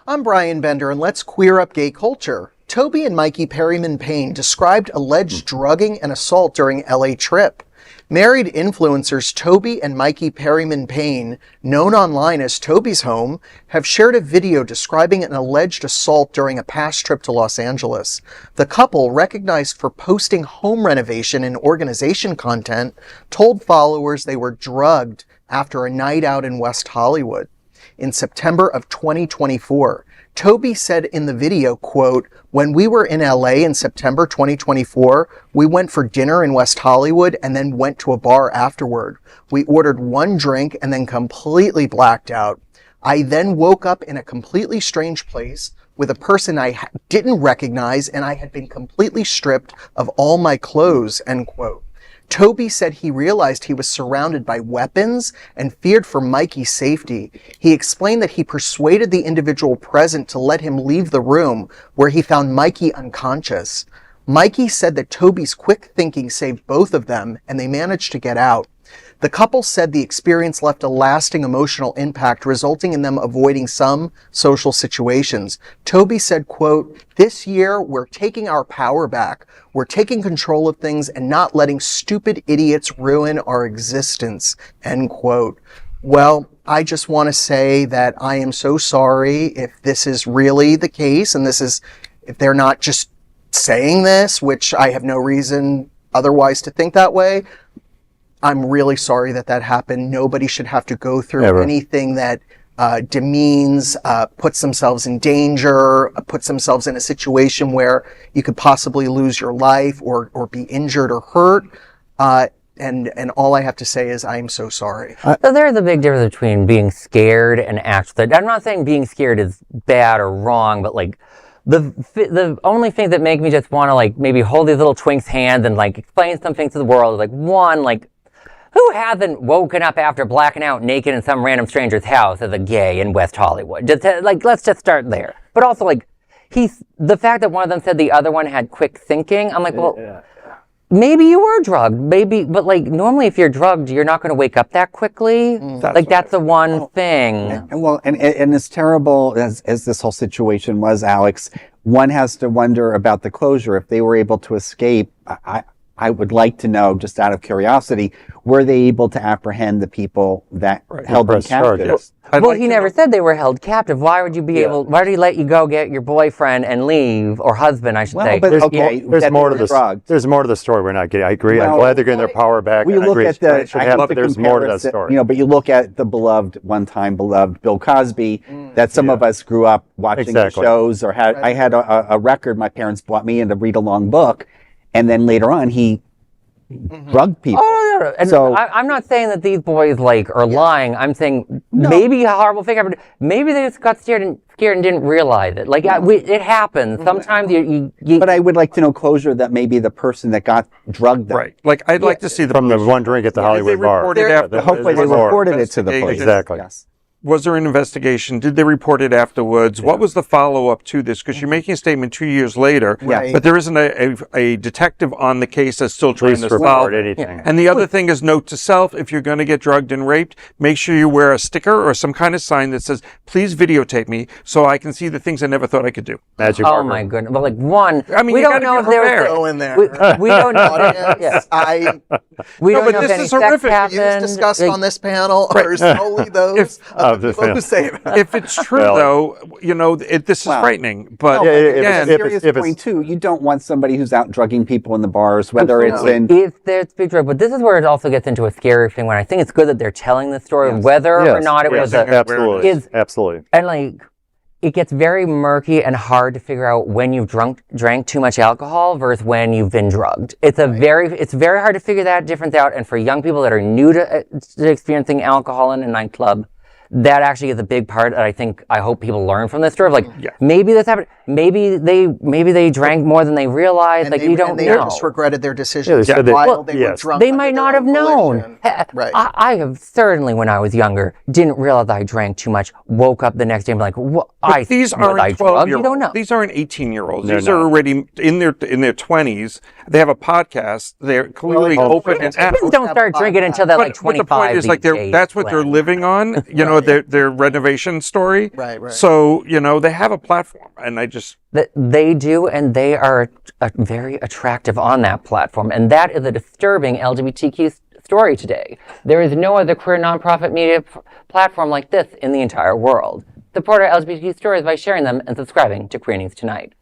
I'm Brian Bender, and let's queer up gay culture. Toby and Mikey Perryman-Payne described alleged drugging and assault during LA trip. Married influencers Toby and Mikey Perryman-Payne, known online as Toby's Home, have shared a video describing an alleged assault during a past trip to Los Angeles. The couple, recognized for posting home renovation and organization content, told followers they were drugged after a night out in West Hollywood. In September of 2024, Toby said in the video, quote, "When we were in LA in September 2024, we went for dinner in West Hollywood and then went to a bar afterward. We ordered one drink and then completely blacked out. I then woke up in a completely strange place with a person I didn't recognize, and I had been completely stripped of all my clothes," end quote. Toby said he realized he was surrounded by weapons and feared for Mikey's safety. He explained that he persuaded the individual present to let him leave the room, where he found Mikey unconscious. Mikey said that Toby's quick thinking saved both of them, and they managed to get out. The couple said the experience left a lasting emotional impact, resulting in them avoiding some social situations. Toby said, quote, "This year, we're taking our power back. We're taking control of things and not letting stupid idiots ruin our existence," end quote. Well, I just want to say that I am so sorry if this is really the case, and if they're not just saying this, which I have no reason otherwise to think that way. I'm really sorry that happened. Nobody should have to go through anything that demeans, puts themselves in danger, puts themselves in a situation where you could possibly lose your life or be injured or hurt. And all I have to say is I'm so sorry. So there's a big difference between being scared and actually. I'm not saying being scared is bad or wrong, but like the only thing that make me just want to like maybe hold these little twinks' hands and like explain something to the world is like, one, like, who hasn't woken up after blacking out naked in some random stranger's house as a gay in West Hollywood? Just like, let's just start there. But also, like, the fact that one of them said the other one had quick thinking, I'm like, well, maybe you were drugged, maybe, but like, normally if you're drugged, you're not going to wake up that quickly. That's the one thing. And as terrible as this whole situation was, Alex, one has to wonder about the closure. If they were able to escape, I would like to know, just out of curiosity, were they able to apprehend the people that held them captive? Well, he never said they were held captive. Why would you be able? Why did he let you go get your boyfriend and leave, or husband, I should say? But there's more to the There's more to the story. We're not getting. I agree. I'm glad they're getting their power back. We look at there's more to that story. But you look at the one time beloved Bill Cosby. That some of us grew up watching the shows, or I had a record my parents bought me and a read-along book. And then later on, he drugged people. Oh, no. And so I'm not saying that these boys are lying. I'm saying maybe a horrible thing happened. Maybe they just got scared and didn't realize it. It happens. Sometimes you. But I would like to know closure that maybe the person that got drugged. Right. I'd like to see from the one drink at the Hollywood bar. Hopefully they reported it to the police. Exactly. Yes. Was there an investigation? Did they report it afterwards? What was the follow-up to this? Because you're making a statement 2 years later, but there isn't a detective on the case that's still trying to solve anything. And the other thing is, note to self, if you're going to get drugged and raped, make sure you wear a sticker or some kind of sign that says, "Please videotape me so I can see the things I never thought I could do." Magic marker. My goodness. Well, we don't know if there go in there. We don't know. We don't know if any sex happened. Discussed on this panel are solely those of the people who say it. If it's true, though, this is frightening. But again, serious point too. You don't want somebody who's out drugging people in the bars, whether it's in. If there's big drug, but this is where it also gets into a scary thing. When I think it's good that they're telling the story, whether or not it was absolutely, and it gets very murky and hard to figure out when you've drank too much alcohol versus when you've been drugged. It's very hard to figure that difference out. And for young people that are new to experiencing alcohol in a nightclub, that actually is a big part that I hope people learn from this story. Maybe this happened. Maybe they drank more than they realized. And you don't they know. Just regretted their decisions while they were drunk. They might not have known. Right. I have certainly, when I was younger, didn't realize I drank too much. Woke up the next day and be like, "What?" These aren't 12-year-olds. You don't know. These aren't 18-year-olds. These are already in their 20s. They have a podcast. They're clearly open and kids don't start drinking until they're 25. But the point is, that's what they're living on. their renovation story. Right. So, they have a platform, and They do, and they are very attractive on that platform, and that is a disturbing LGBTQ story today. There is no other queer nonprofit media platform like this in the entire world. Support our LGBTQ stories by sharing them and subscribing to Queer News Tonight.